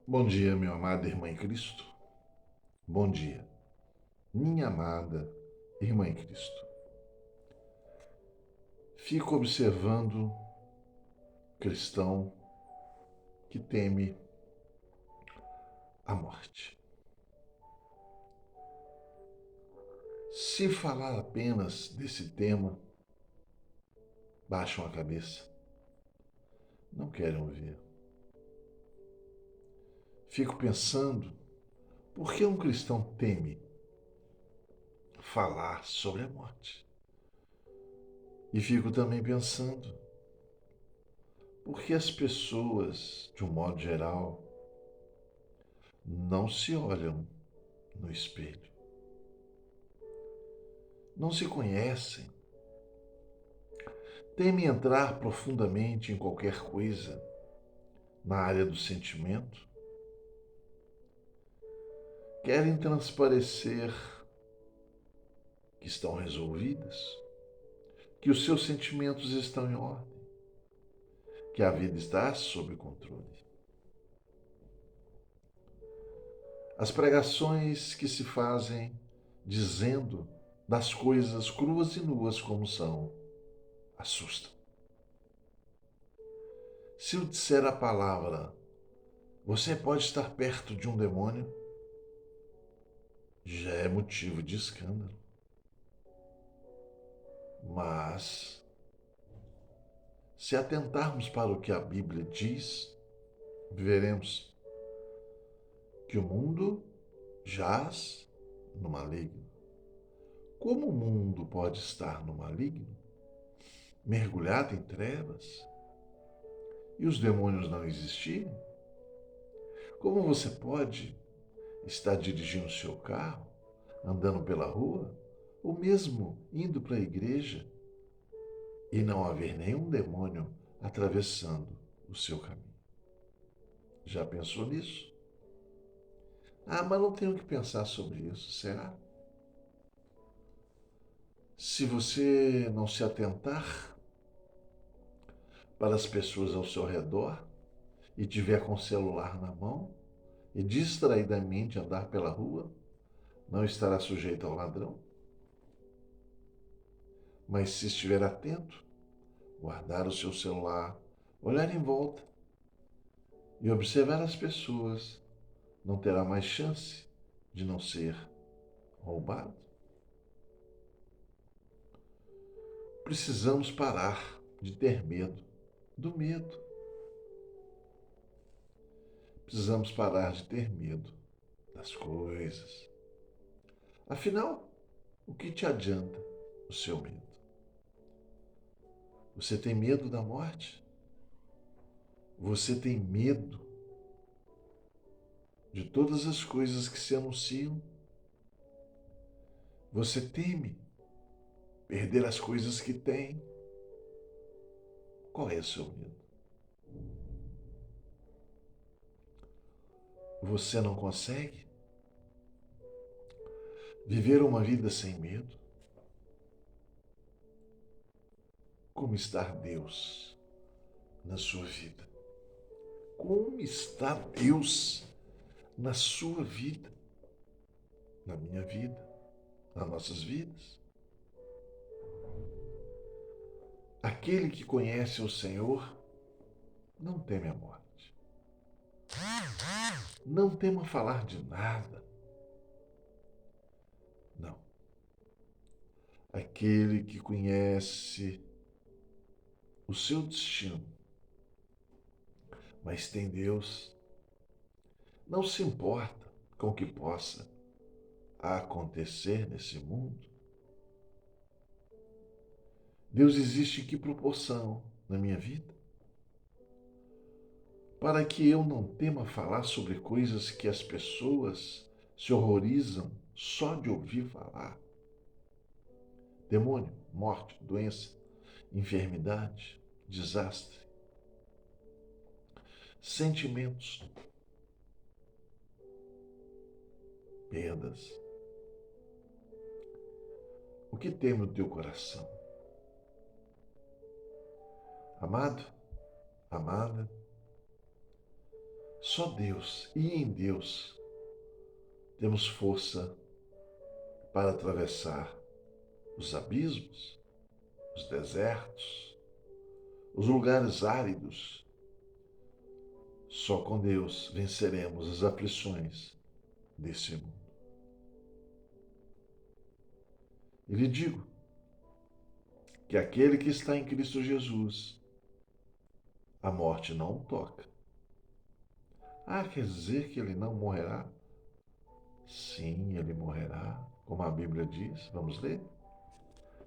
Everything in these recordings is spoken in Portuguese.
Bom dia, meu amado irmão em Cristo. Bom dia, minha amada irmã em Cristo. Fico observando o cristão que teme a morte. Se falar apenas desse tema, baixam a cabeça, não querem ouvir. Fico pensando, por que um cristão teme falar sobre a morte? E fico também pensando, por que as pessoas, de um modo geral, não se olham no espelho? Não se conhecem, temem entrar profundamente em qualquer coisa na área do sentimento, querem transparecer que estão resolvidas, que os seus sentimentos estão em ordem, que a vida está sob controle. As pregações que se fazem dizendo das coisas cruas e nuas como são, assustam. Se eu disser a palavra, você pode estar perto de um demônio, já é motivo de escândalo. Mas, se atentarmos para o que a Bíblia diz, veremos que o mundo jaz no maligno. Como o mundo pode estar no maligno, mergulhado em trevas, e os demônios não existirem? Como você pode estar dirigindo seu carro, andando pela rua, ou mesmo indo para a igreja e não haver nenhum demônio atravessando o seu caminho? Já pensou nisso? Ah, mas não tenho que pensar sobre isso, será? Se você não se atentar para as pessoas ao seu redor e tiver com o celular na mão e distraidamente andar pela rua, não estará sujeito ao ladrão? Mas se estiver atento, guardar o seu celular, olhar em volta e observar as pessoas, não terá mais chance de não ser roubado? Precisamos parar de ter medo do medo. Precisamos parar de ter medo das coisas. Afinal, o que te adianta o seu medo? Você tem medo da morte? Você tem medo de todas as coisas que se anunciam? Você teme perder as coisas que tem? Qual é o seu medo? Você não consegue viver uma vida sem medo? Como está Deus na sua vida? Como está Deus na sua vida, na minha vida, nas nossas vidas? Aquele que conhece o Senhor não teme a morte. Não tema falar de nada. Não. Aquele que conhece o seu destino, mas tem Deus, não se importa com o que possa acontecer nesse mundo. Deus existe em que proporção na minha vida? Para que eu não tema falar sobre coisas que as pessoas se horrorizam só de ouvir falar. Demônio, morte, doença, enfermidade, desastre, sentimentos, perdas. O que tem no teu coração? Amado, amada, Só Deus e em Deus temos força para atravessar os abismos, os desertos, os lugares áridos. Só com Deus venceremos as aflições desse mundo. E lhe digo que aquele que está em Cristo Jesus, a morte não o toca. Quer dizer que ele não morrerá? Sim, ele morrerá, como a Bíblia diz. Vamos ler?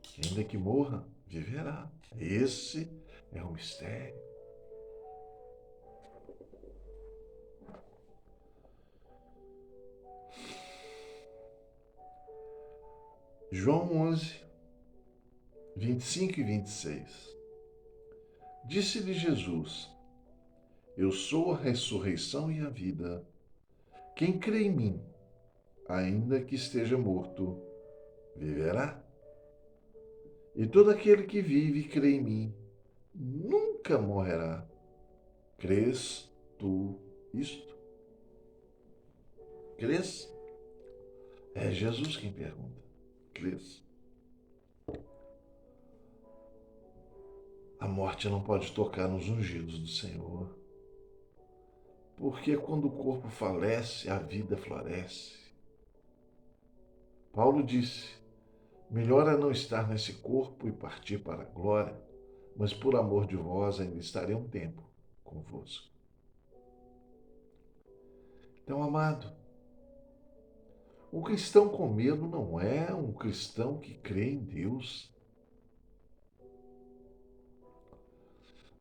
Que ainda que morra, viverá. Esse é o mistério. João 11, 25 e 26. Disse-lhe Jesus: Eu sou a ressurreição e a vida. Quem crê em mim, ainda que esteja morto, viverá. E todo aquele que vive e crê em mim, nunca morrerá. Crês tu isto? Crês? É Jesus quem pergunta. Crês? A morte não pode tocar nos ungidos do Senhor. Porque quando o corpo falece, a vida floresce. Paulo disse: Melhor é não estar nesse corpo e partir para a glória, mas por amor de vós ainda estarei um tempo convosco. Então, amado, o cristão com medo não é um cristão que crê em Deus.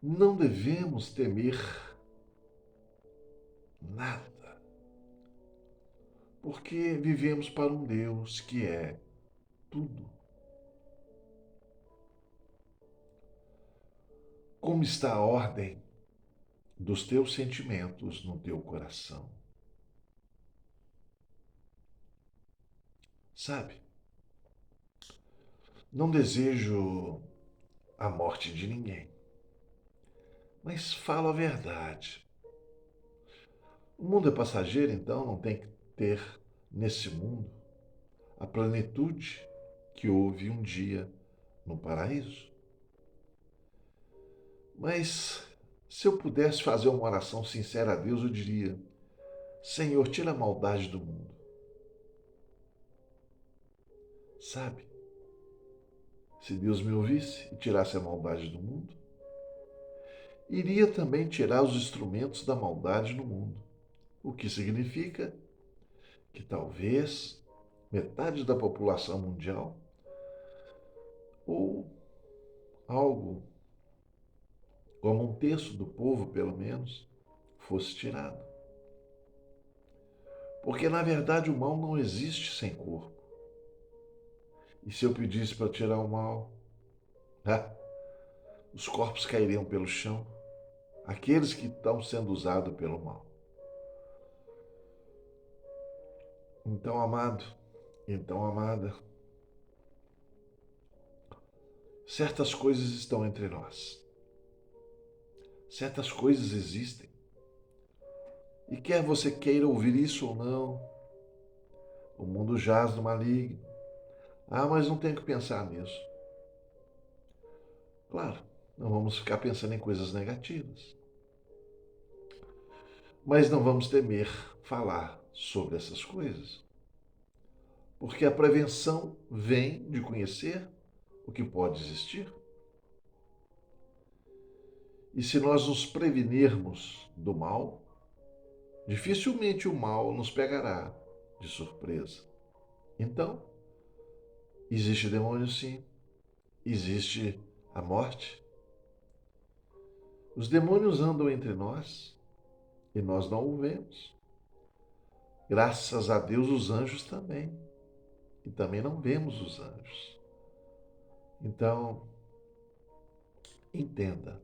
Não devemos temer nada, porque vivemos para um Deus que é tudo. Como está a ordem dos teus sentimentos no teu coração? Sabe, não desejo a morte de ninguém, mas falo a verdade. O mundo é passageiro, então não tem que ter nesse mundo a plenitude que houve um dia no paraíso. Mas se eu pudesse fazer uma oração sincera a Deus, eu diria: Senhor, tira a maldade do mundo. Sabe? Se Deus me ouvisse e tirasse a maldade do mundo, iria também tirar os instrumentos da maldade no mundo. O que significa que talvez metade da população mundial, ou algo como um terço do povo, pelo menos, fosse tirado. Porque, na verdade, o mal não existe sem corpo. E se eu pedisse para tirar o mal, os corpos cairiam pelo chão, aqueles que estão sendo usados pelo mal. Então, amado, então, amada, certas coisas estão entre nós. Certas coisas existem. E quer você queira ouvir isso ou não, o mundo jaz no maligno. Mas não tenho que pensar nisso. Claro, não vamos ficar pensando em coisas negativas. Mas não vamos temer falar sobre essas coisas. Porque a prevenção vem de conhecer o que pode existir. E se nós nos prevenirmos do mal, dificilmente o mal nos pegará de surpresa. Então, existe demônio sim, existe a morte. Os demônios andam entre nós e nós não o vemos. Graças a Deus, os anjos também. E também não vemos os anjos. Então, entenda.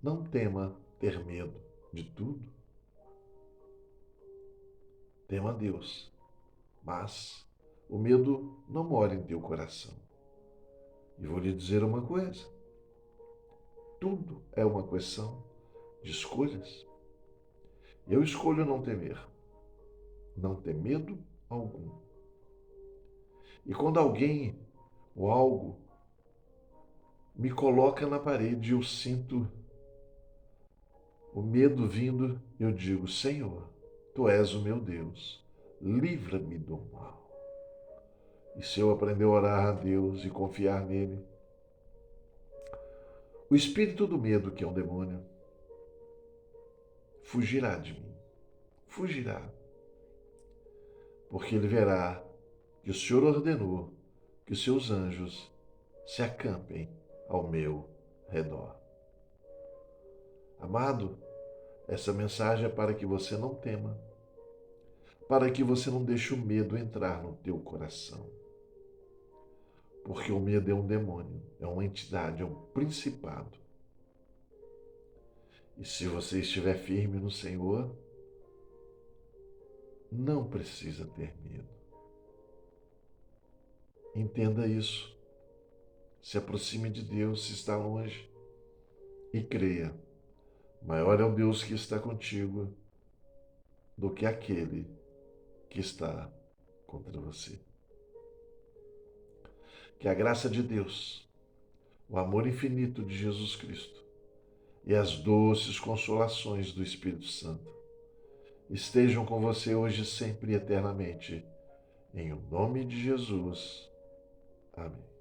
Não tema ter medo de tudo. Tema a Deus. Mas o medo não mora em teu coração. E vou lhe dizer uma coisa. Tudo é uma questão de escolhas. Eu escolho não temer, não ter medo algum. E quando alguém ou algo me coloca na parede e eu sinto o medo vindo, eu digo: Senhor, Tu és o meu Deus, livra-me do mal. E se eu aprender a orar a Deus e confiar nele, o espírito do medo, que é um demônio, fugirá de mim. Fugirá. Porque ele verá que o Senhor ordenou que os seus anjos se acampem ao meu redor. Amado, essa mensagem é para que você não tema, para que você não deixe o medo entrar no teu coração. Porque o medo é um demônio, é uma entidade, é um principado. E se você estiver firme no Senhor, não precisa ter medo. Entenda isso. Se aproxime de Deus se está longe e creia. Maior é o Deus que está contigo do que aquele que está contra você. Que a graça de Deus, o amor infinito de Jesus Cristo e as doces consolações do Espírito Santo estejam com você hoje, sempre e eternamente. Em o nome de Jesus. Amém.